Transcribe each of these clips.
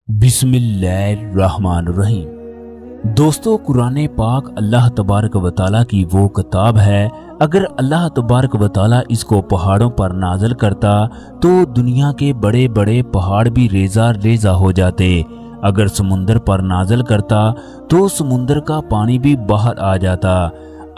बिस्मिल्लाहिर्रहमानिर्रहीम। दोस्तों, कुरान पाक अल्लाह तबारक व तआला की वो किताब है। अगर अल्लाह तबारक व तआला इसको पहाड़ों पर नाज़िल करता तो दुनिया के बड़े बड़े पहाड़ भी रेजा रेजा हो जाते। अगर समुंदर पर नाज़िल करता तो समुंदर का पानी भी बाहर आ जाता।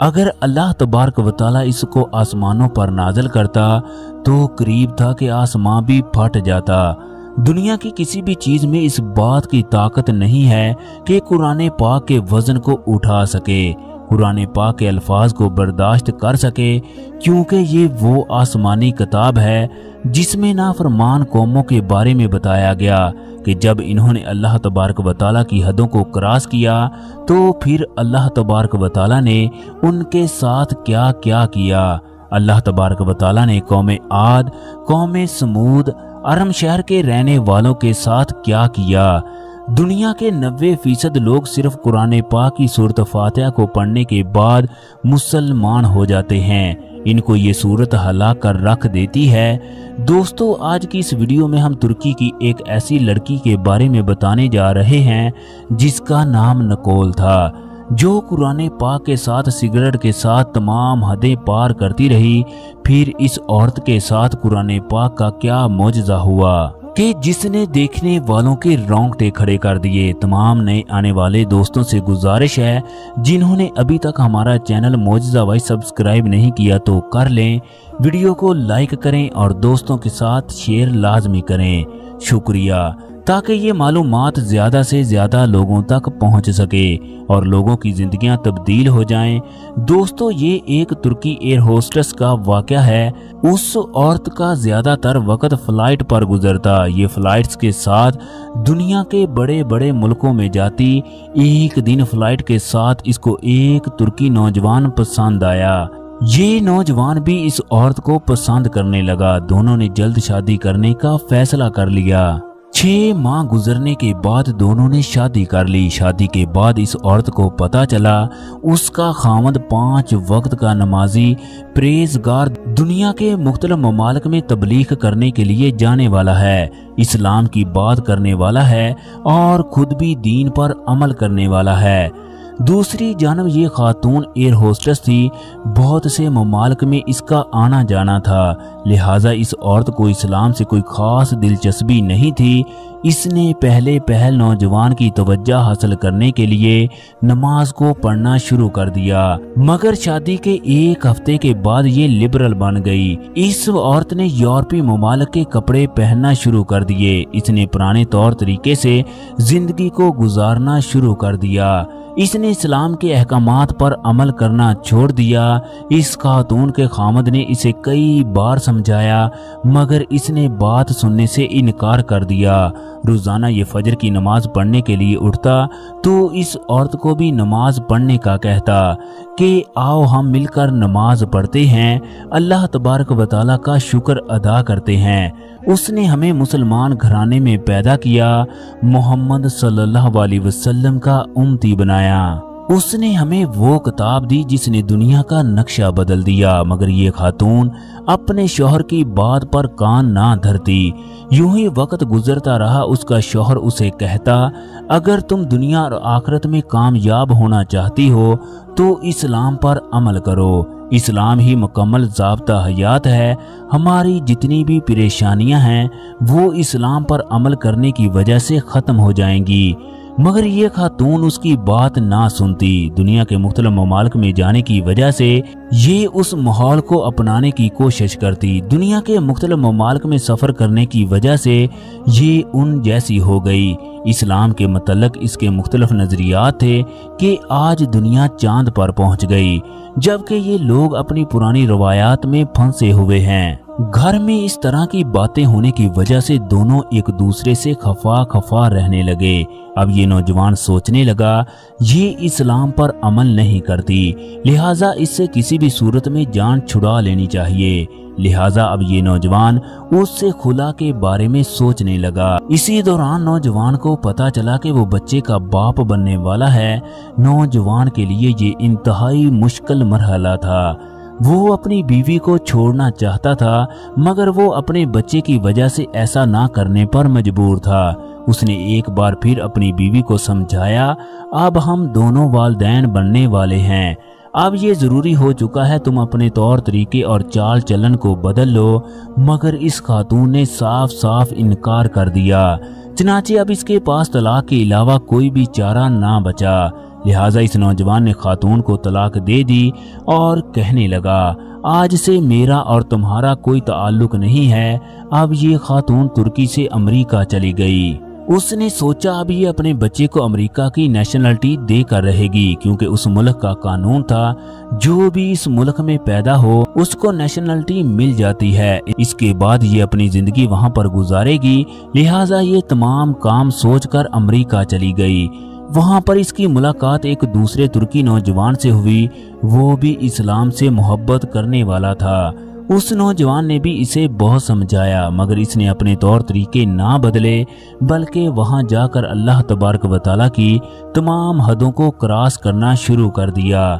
अगर अल्लाह तबारक व तआला इसको आसमानों पर नाज़िल करता तो करीब था कि आसमां भी फट जाता। दुनिया की किसी भी चीज में इस बात की ताकत नहीं है कि कुरान पाक के वजन को उठा सके, कुरान पाक के अल्फाज को बर्दाश्त कर सके, क्योंकि ये वो आसमानी किताब है जिसमें नाफरमान कौमों के बारे में बताया गया कि जब इन्होंने अल्लाह तबारक व तआला की हदों को क्रॉस किया तो फिर अल्लाह तबारक व तआला ने उनके साथ क्या क्या किया। अल्लाह तबारक व तआला ने कौम आद, कौम समूद, अरम शहर के रहने वालों के साथ क्या किया। दुनिया के 90% लोग सिर्फ कुरान पाक की सूरत फातिहा को पढ़ने के बाद मुसलमान हो जाते हैं। इनको ये सूरत हला कर रख देती है। दोस्तों, आज की इस वीडियो में हम तुर्की की एक ऐसी लड़की के बारे में बताने जा रहे हैं जिसका नाम नकोल था, जो कुरान पाक के साथ सिगरेट के साथ तमाम हदें पार करती रही। फिर इस औरत के साथ कुरान पाक का क्या मौजज़ा हुआ कि जिसने देखने वालों के रोंगटे खड़े कर दिए। तमाम नए आने वाले दोस्तों से गुजारिश है, जिन्होंने अभी तक हमारा चैनल मौजज़ा वाइज सब्सक्राइब नहीं किया तो कर लें, वीडियो को लाइक करें और दोस्तों के साथ शेयर लाजमी करें। शुक्रिया, ताकि ये मालूमात ज़्यादा से ज़्यादा लोगों तक पहुंच सके और लोगों की ज़िंदगियां तब्दील हो जाएं। दोस्तों, ये एक तुर्की एयर होस्टेस का वाक़या है। उस औरत का ज़्यादातर वक्त फ़्लाइट पर गुजरता। ये फ़्लाइट्स के साथ दुनिया के बड़े बड़े मुल्कों में जाती। एक दिन फ़्लाइट के साथ इसको एक तुर्की नौजवान पसंद आया। ये नौजवान भी इस औरत को पसंद करने लगा। दोनों ने जल्द शादी करने का फैसला कर लिया। 6 माह गुजरने के बाद दोनों ने शादी कर ली। शादी के बाद इस औरत को पता चला उसका खामद 5 वक्त का नमाजी परहेज़गार दुनिया के मुख्तलिफ ममालिक में तबलीग करने के लिए जाने वाला है, इस्लाम की बात करने वाला है और खुद भी दीन पर अमल करने वाला है। दूसरी जानब ये खातून एयर होस्टेस थी। बहुत से ममालिक में इसका आना जाना था, लिहाजा इस औरत को इस्लाम से कोई खास दिलचस्पी नहीं थी। इसने पहल नौजवान की तवज्जो हासिल करने के लिए नमाज को पढ़ना शुरू कर दिया। मगर शादी के 1 हफ्ते के बाद ये लिबरल बन गई। इस औरत ने यूरोपीय ममालिक के कपड़े पहनना शुरू कर दिए। इसने पुराने तौर तरीके से जिंदगी को गुजारना शुरू कर दिया। इसने इस्लाम के अहकामात पर अमल करना छोड़ दिया। इस खातून के खामद ने इसे कई बार समझाया, मगर इसने बात सुनने से इनकार कर दिया। रोजाना ये फजर की नमाज पढ़ने के लिए उठता तो इस औरत को भी नमाज पढ़ने का कहता कि आओ हम मिलकर नमाज पढ़ते हैं, अल्लाह तबारक व तआला का शुक्र अदा करते हैं। उसने हमें मुसलमान घराने में पैदा किया, मोहम्मद सल्लल्लाहु अलैहि वसल्लम का उम्मती बनाया। उसने हमें वो किताब दी जिसने दुनिया का नक्शा बदल दिया। मगर ये खातून अपने शौहर की बात पर कान ना धरती। यूं ही वक्त गुजरता रहा। उसका शौहर उसे कहता, अगर तुम दुनिया और आखिरत में कामयाब होना चाहती हो तो इस्लाम पर अमल करो। इस्लाम ही मुकम्मल ज़ाब्ता हयात है। हमारी जितनी भी परेशानियां हैं वो इस्लाम पर अमल करने की वजह से ख़त्म हो जाएंगी। मगर ये खातून उसकी बात ना सुनती। दुनिया के मुख्तलिफ ममालिक में जाने की वजह से ये उस माहौल को अपनाने की कोशिश करती। दुनिया के मुख्तलिफ ममालिक में सफ़र करने की वजह से ये उन जैसी हो गई। इस्लाम के मतलब इसके मुख्तलिफ नज़रियात थे कि आज दुनिया चांद पर पहुंच गई, जबकि ये लोग अपनी पुरानी रवायात में फंसे हुए हैं। घर में इस तरह की बातें होने की वजह से दोनों एक दूसरे से खफा खफा रहने लगे। अब ये नौजवान सोचने लगा ये इस्लाम पर अमल नहीं करती, लिहाजा इससे किसी भी सूरत में जान छुड़ा लेनी चाहिए। लिहाजा अब ये नौजवान उससे खुला के बारे में सोचने लगा। इसी दौरान नौजवान को पता चला कि वो बच्चे का बाप बनने वाला है। नौजवान के लिए ये इंतहाई मुश्किल मरहला था। وہ اپنی بیوی کو چھوڑنا چاہتا تھا مگر وہ اپنے بچے کی وجہ سے ایسا نہ کرنے پر مجبور تھا۔ اس نے ایک بار پھر اپنی بیوی کو سمجھایا، اب ہم دونوں والدین بننے والے ہیں، اب یہ ضروری ہو چکا ہے تم اپنے طور طریقے اور چال چلن کو بدل لو، مگر اس خاتون نے صاف صاف انکار کر دیا۔ چنانچہ اب اس کے پاس طلاق کے علاوہ کوئی بھی چارہ نہ بچا، لہٰذا اس نوجوان نے خاتون کو طلاق دے دی اور کہنے لگا، آج سے میرا اور تمہارا کوئی تعلق نہیں ہے۔ اب یہ خاتون ترکی سے امریکہ چلی گئی۔ اس نے سوچا اب یہ اپنے بچے کو امریکہ کی نیشنلٹی دے کر رہے گی، کیونکہ اس ملک کا قانون تھا جو بھی اس ملک میں پیدا ہو اس کو نیشنلٹی مل جاتی ہے، اس کے بعد یہ اپنی زندگی وہاں پر گزارے گی، لہٰذا یہ تمام کام سوچ کر امریکہ چلی گئی۔ وہاں پر اس کی ملاقات ایک دوسرے ترکی نوجوان سے ہوئی، وہ بھی اسلام سے محبت کرنے والا تھا۔ اس نوجوان نے بھی اسے بہت سمجھایا مگر اس نے اپنے طور طریقے نہ بدلے، بلکہ وہاں جا کر اللہ تبارک و تعالیٰ کی تمام حدوں کو کراس کرنا شروع کر دیا۔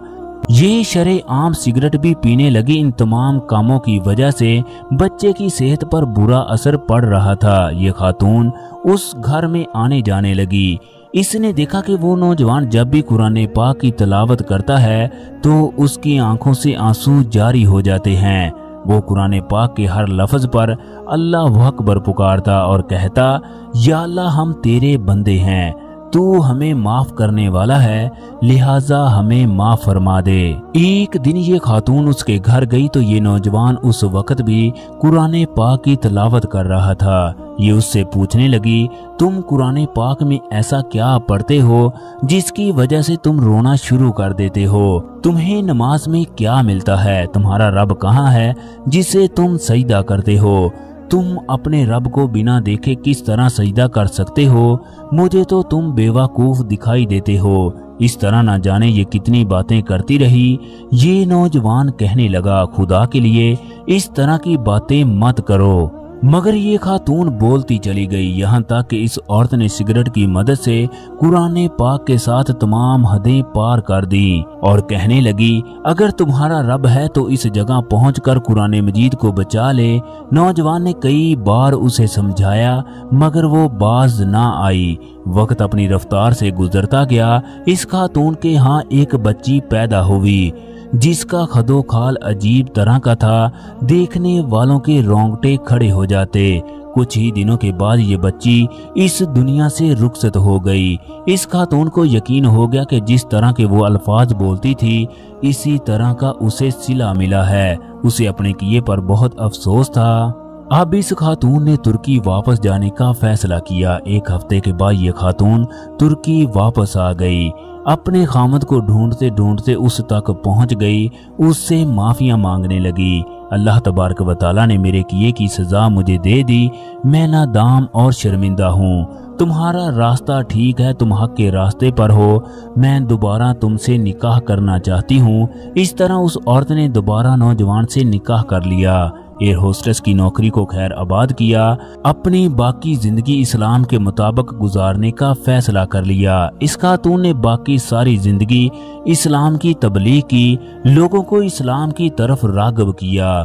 یہ شرع عام سگریٹ بھی پینے لگی۔ ان تمام کاموں کی وجہ سے بچے کی صحت پر برا اثر پڑ رہا تھا۔ یہ خاتون اس گھر میں آنے جانے لگی۔ اس نے دیکھا کہ وہ نوجوان جب بھی قرآن پاک کی تلاوت کرتا ہے تو اس کی آنکھوں سے آنسو جاری ہو جاتے ہیں۔ وہ قرآن پاک کے ہر لفظ پر اللہ اکبر پکارتا اور کہتا، یا اللہ ہم تیرے بندے ہیں، تو ہمیں معاف کرنے والا ہے، لہٰذا ہمیں معاف فرما دے۔ ایک دن یہ خاتون اس کے گھر گئی تو یہ نوجوان اس وقت بھی قرآن پاک کی تلاوت کر رہا تھا۔ یہ اس سے پوچھنے لگی، تم قرآن پاک میں ایسا کیا پڑھتے ہو جس کی وجہ سے تم رونا شروع کر دیتے ہو؟ تمہیں نماز میں کیا ملتا ہے؟ تمہارا رب کہاں ہے جسے تم سجدہ کرتے ہو؟ تم اپنے رب کو بنا دیکھے کس طرح سجدہ کر سکتے ہو؟ مجھے تو تم بیوقوف دکھائی دیتے ہو۔ اس طرح نہ جانے یہ کتنی باتیں کرتی رہی۔ یہ نوجوان کہنے لگا، خدا کے لیے اس طرح کی باتیں مت کرو، مگر یہ خاتون بولتی چلی گئی، یہاں تک کہ اس عورت نے سگریٹ کی مدد سے قرآن پاک کے ساتھ تمام حدیں پار کر دیں اور کہنے لگی، اگر تمہارا رب ہے تو اس جگہ پہنچ کر قرآن مجید کو بچا لے۔ نوجوان نے کئی بار اسے سمجھایا مگر وہ باز نہ آئی۔ وقت اپنی رفتار سے گزرتا گیا۔ اس خاتون کے ہاں ایک بچی پیدا ہوئی جس کا خد و خال عجیب طرح کا تھا، دیکھنے والوں کے رونگٹے کھڑے ہو جاتے۔ کچھ ہی دنوں کے بعد یہ بچی اس دنیا سے رخصت ہو گئی۔ اس خاتون کو یقین ہو گیا کہ جس طرح کے وہ الفاظ بولتی تھی اسی طرح کا اسے صلہ ملا ہے۔ اسے اپنے کیے پر بہت افسوس تھا۔ اب اس خاتون نے ترکی واپس جانے کا فیصلہ کیا۔ ایک ہفتے کے بعد یہ خاتون ترکی واپس آ گئی۔ اپنے خامد کو ڈھونڈتے ڈھونڈتے اس تک پہنچ گئی، اس سے معافیاں مانگنے لگی۔ اللہ تبارک و تعالیٰ نے میرے کیے کی سزا مجھے دے دی، میں نادام اور شرمندہ ہوں۔ تمہارا راستہ ٹھیک ہے، تم حق کے راستے پر ہو، میں دوبارہ تم سے نکاح کرنا چاہتی ہوں۔ اس طرح اس عورت نے دوبارہ نوجوان سے نکاح کر لیا، ایئر ہوسٹس کی نوکری کو خیر آباد کیا، اپنی باقی زندگی اسلام کے مطابق گزارنے کا فیصلہ کر لیا۔ اس خاتون نے باقی ساری زندگی اسلام کی تبلیغ کی، لوگوں کو اسلام کی طرف راغب کیا۔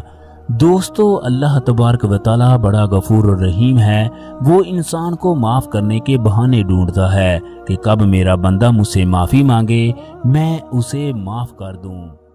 دوستو، اللہ تبارک و تعالیٰ بڑا غفور و رحیم ہے۔ وہ انسان کو معاف کرنے کے بہانے ڈھونڈتا ہے کہ کب میرا بندہ مجھ سے معافی مانگے میں اسے معاف کر دوں۔